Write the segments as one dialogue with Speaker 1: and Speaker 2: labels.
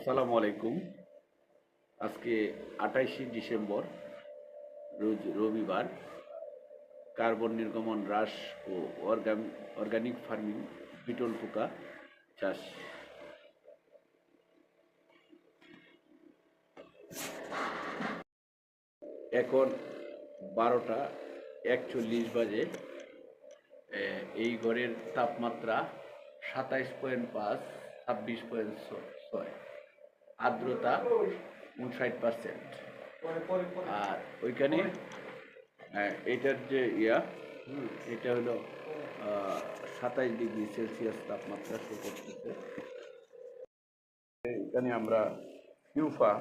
Speaker 1: আসসালামু আলাইকুম। আজকে 28শে ডিসেম্বর, রোজ রবিবার। কার্বন নির্গমন হ্রাস ও অর্গানিক ফার্মিং, বিটল পোকা চাষ। এখন 12টা 41 বাজে। এই ঘরের তাপমাত্রা 27.5, 26.6, আর্দ্রতা 59%। আর ওইখানে এটার যে এটা হলো 27 ডিগ্রি সেলসিয়াস তাপমাত্রা শো করতেছে। এখানে আমরা ফিউফা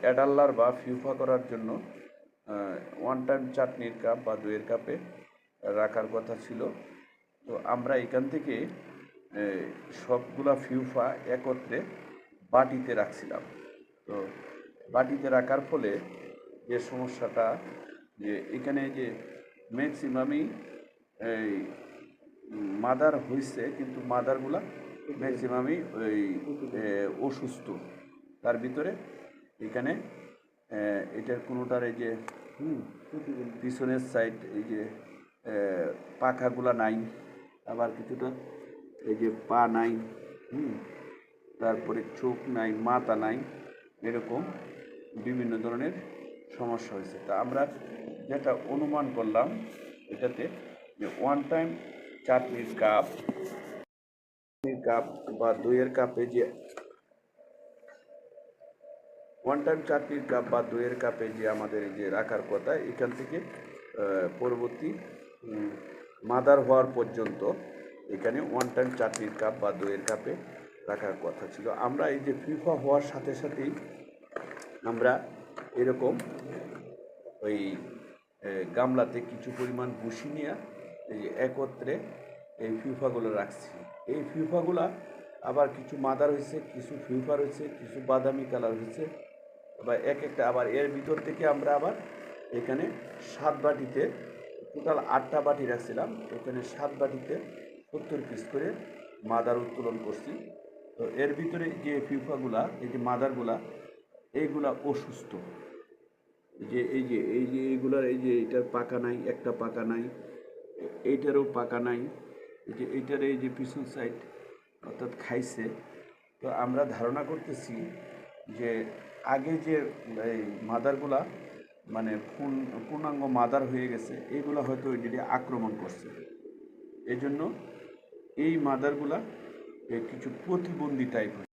Speaker 1: অ্যাডাল্লার বা ফিউফা করার জন্য ওয়ান টাইম চাটনির কাপ বা দইয়ের কাপে রাখার কথা ছিল। তো আমরা এখান থেকে সবগুলা ফিউফা একত্রে বাটিতে রাখছিলাম। তো বাটিতে রাখার ফলে যে সমস্যাটা, যে এখানে যে ম্যাক্সিমামই এই মাদার হয়েছে, কিন্তু মাদারগুলা ম্যাক্সিমামই ওই অসুস্থ। তার ভিতরে এখানে এটার কোনোটার এই যে পিছনের সাইড এই যে পাখাগুলা নাই, আবার কিছুটা এই যে পা নাই, তারপরে চোখ নাই, মাথা নাই, এরকম বিভিন্ন ধরনের সমস্যা হয়েছে। তা আমরা যেটা অনুমান করলাম এটাতে, যে ওয়ান টাইম চাটনির কাপ বা দইয়ের কাপে যে ওয়ান টাইম চাটনির কাপ বা দইয়ের কাপে যে আমাদের এই যে রাখার কথা, এখান থেকে পরবর্তী মাদার হওয়ার পর্যন্ত এখানে ওয়ান টাইম চাটনির কাপ বা দইয়ের কাপে রাখার কথা ছিল। আমরা এই যে ফিফা হওয়ার সাথে সাথেই আমরা এরকম ওই গামলাতে কিছু পরিমাণ ভুসি নিয়ে এই যে একত্রে এই ফিউফাগুলো রাখছি। এই ফিউফাগুলা আবার কিছু মাদার হয়েছে, কিছু ফিউফা রয়েছে, কিছু বাদামি কালার হয়েছে, আবার একটা আবার এর ভিতর থেকে আমরা আবার এখানে 7 বাটিতে, টোটাল 8টা বাটি রাখছিলাম, এখানে 7 বাটিতে 70 পিস করে মাদার উত্তোলন করছি। তো এর ভিতরে যে ফিউফাগুলা, এই যে মাদারগুলা, এইগুলা অসুস্থ। এইগুলার এই যে এটার পাকা নাই, একটা পাকা নাই, এইটারও পাকা নাই, এই যে এইটার এই যে পিছন সাইড অর্থাৎ খাইছে। তো আমরা ধারণা করতেছি যে আগে যে এই মাদারগুলা মানে পূর্ণাঙ্গ মাদার হয়ে গেছে, এইগুলা হয়তো ওইটি আক্রমণ করছে। এই জন্য এই মাদারগুলা কিছু প্রতিবন্ধী টাইপ।